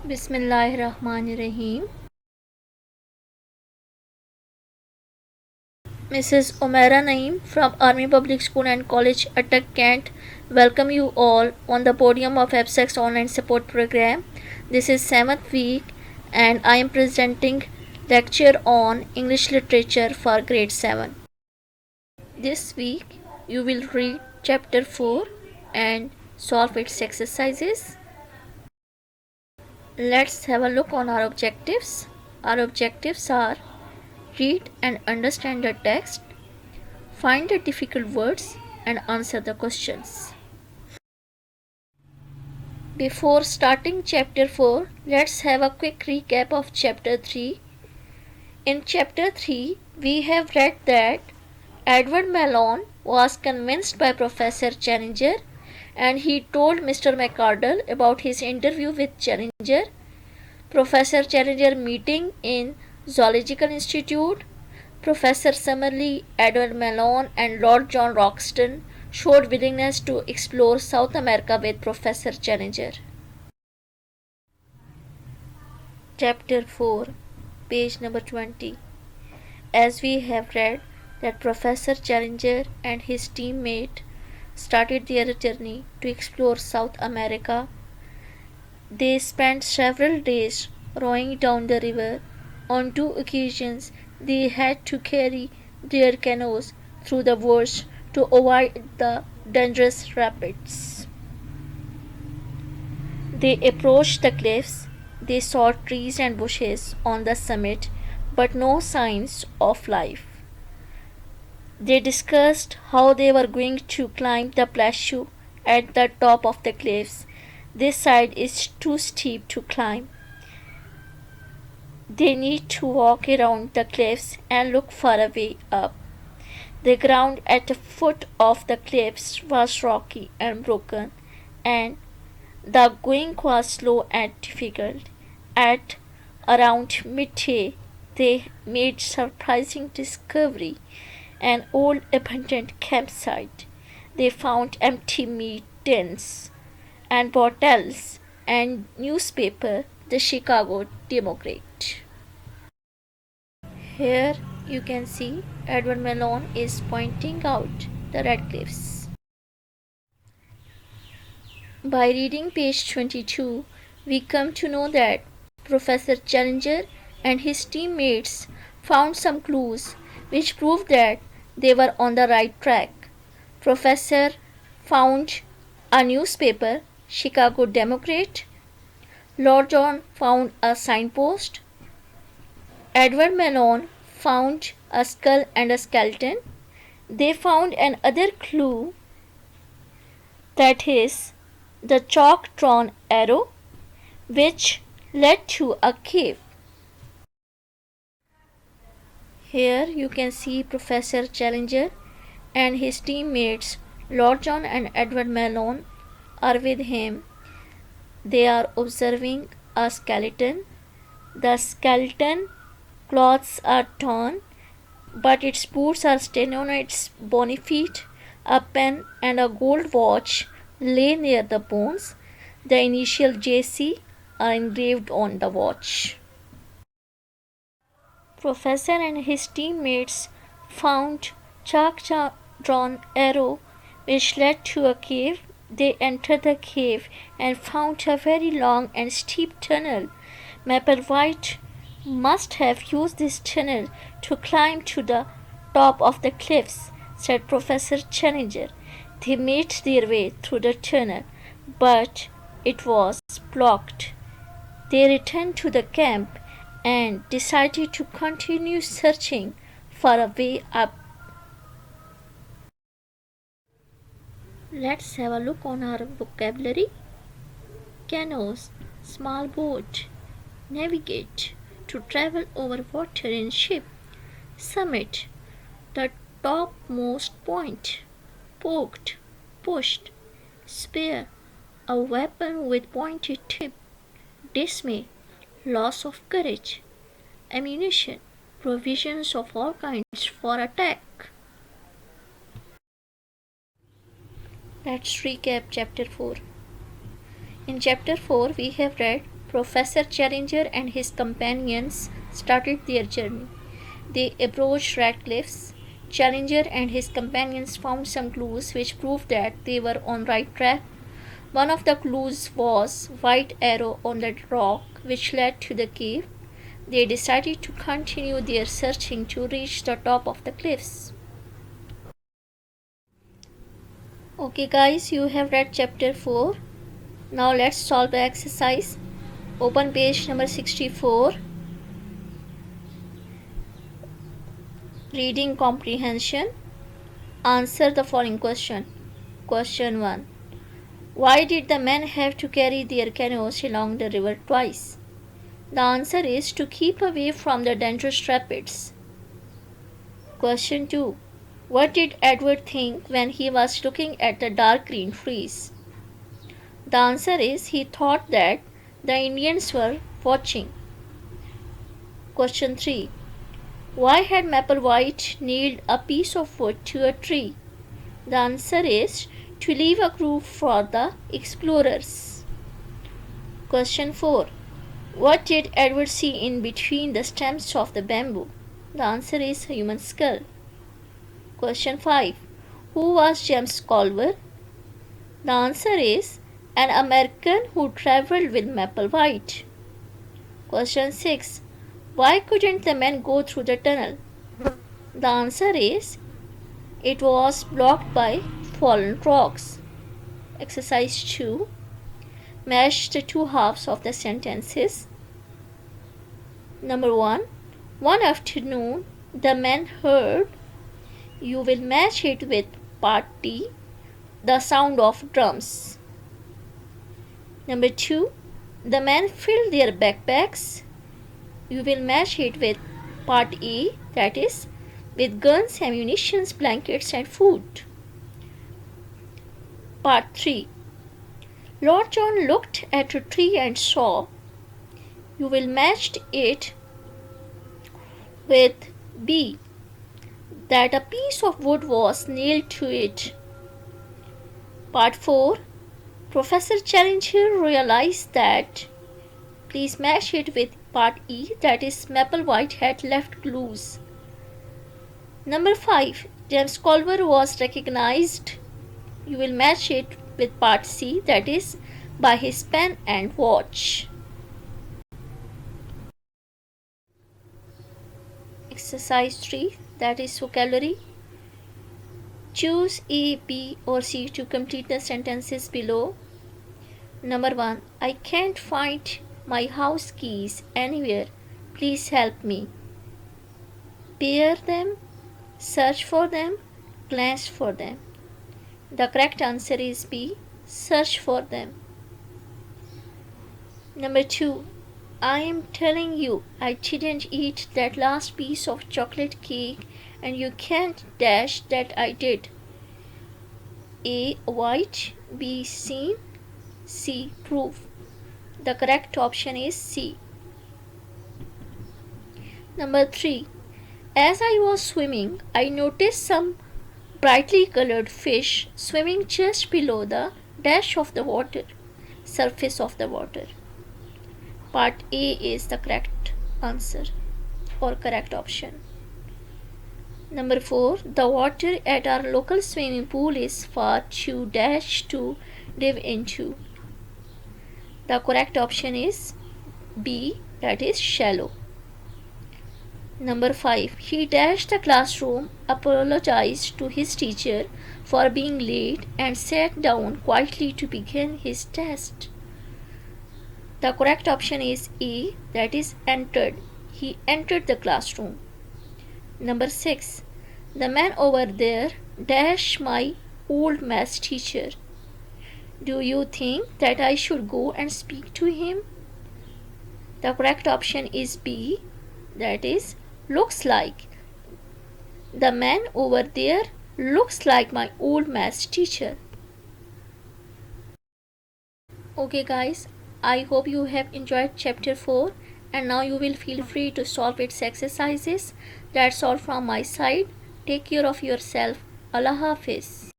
Bismillahirrahmanirrahim. Mrs. Umaira Naeem from Army Public School and College Attak Kent welcome you all on the podium of ABSEC's online support program. This is 7th week and I am presenting lecture on English literature for grade 7. This week you will read chapter 4 and solve its exercises. Let's have a look on our objectives. Our objectives are: read and understand the text, find the difficult words, and answer the questions. Before starting chapter 4, let's have a quick recap of chapter 3. In chapter 3, we have read that Edward Malone was convinced by Professor Challenger and he told Mr. McArdle about his interview with Challenger. Professor Challenger meeting in Zoological Institute. Professor Summerlee, Edward Malone, and Lord John Roxton showed willingness to explore South America with Professor Challenger. Chapter 4, page number 20. As we have read that Professor Challenger and his teammate started their journey to explore South America. They spent several days rowing down the river. On 2 occasions, they had to carry their canoes through the woods to avoid the dangerous rapids. They approached the cliffs. They saw trees and bushes on the summit, but no signs of life. They discussed how they were going to climb the plateau at the top of the cliffs. This side is too steep to climb. They need to walk around the cliffs and look for a way up. The ground at the foot of the cliffs was rocky and broken, and the going was slow and difficult. At around midday, they made surprising discovery: an old abandoned campsite. They found empty meat tins and bottles and newspaper, the Chicago Democrat. Here you can see Edward Malone is pointing out the red cliffs. By reading page 22, we come to know that Professor Challenger and his teammates found some clues which proved that they were on the right track. Professor found a newspaper, Chicago Democrat. Lord John found a signpost. Edward Malone found a skull and a skeleton. They found another clue, that is, the chalk drawn arrow, which led to a cave. Here you can see Professor Challenger and his teammates Lord John and Edward Malone are with him. They are observing a skeleton. The skeleton clothes are torn, but its boots are still on its bony feet. A pen and a gold watch lay near the bones. The initial JC are engraved on the watch. Professor and his teammates found chalk drawn arrow which led to a cave. They entered the cave and found a very long and steep tunnel. Mapper White must have used this tunnel to climb to the top of the cliffs, said Professor Challenger. They made their way through the tunnel, but it was blocked. They returned to the camp and decided to continue searching for a way up. Let's have a look on our vocabulary. Canoes, small boat. Navigate, to travel over water in ship. Summit, the topmost point. Poked, pushed. Spear, a weapon with pointed tip. Dismay, loss of courage. Ammunition, provisions of all kinds for attack. Let's recap chapter 4. In chapter 4, we have read Professor Challenger and his companions started their journey. They approached red cliffs. Challenger and his companions found some clues which proved that they were on right track. One of the clues was white arrow on the rock which led to the cave. They decided to continue their searching to reach the top of the cliffs. Okay guys, you have read chapter 4. Now let's solve the exercise. Open page number 64. Reading comprehension. Answer the following question. Question 1. Why did the men have to carry their canoes along the river twice? The answer is to keep away from the dangerous rapids. Question 2. What did Edward think when he was looking at the dark green trees? The answer is he thought that the Indians were watching. Question 3. Why had Mapplewhite nailed a piece of wood to a tree? The answer is to leave a groove for the explorers. Question 4. What did Edward see in between the stems of the bamboo? The answer is a human skull. Question 5. Who was James Culver? The answer is an American who traveled with Mapplewhite. Question 6. Why couldn't the men go through the tunnel? The answer is it was blocked by fallen rocks. Exercise 2. Match the two halves of the sentences. Number 1. One afternoon, the men heard. You will match it with part D, the sound of drums. Number 2. The men filled their backpacks. You will match it with part A, that is, with guns, ammunition, blankets, and food. Part 3. Lord John looked at a tree and saw. You will match it with B, that a piece of wood was nailed to it. Part 4. Professor Challenger realized that. Please match it with part E, that is, Mapplewhite had left clues. Number 5. James Culver was recognized. You will match it with part C, that is, by his pen and watch. Exercise 3, that is vocabulary. Choose A, B or C to complete the sentences below. Number 1. I can't find my house keys anywhere. Please help me. Pair them, search for them, glance for them. The correct answer is B, search for them. Number 2. I am telling you, I didn't eat that last piece of chocolate cake and you can't dash that I did. A. White, B. Seen, C. Proof. The correct option is C. Number 3. As I was swimming, I noticed some brightly colored fish swimming just below the dash of the water, surface of the water. Part A is the correct answer or correct option. Number 4. The water at our local swimming pool is far too dash to live into. The correct option is B, that is shallow. Number 5. He dashed the classroom, apologized to his teacher for being late and sat down quietly to begin his test. The correct option is A, that is entered. He entered the classroom. Number 6. The man over there dash my old math teacher. Do you think that I should go and speak to him? The correct option is B, that is looks like. The man over there looks like my old math teacher. Okay guys, I hope you have enjoyed chapter 4 and now you will feel free to solve its exercises. That's all from my side. Take care of yourself. Allah Hafiz.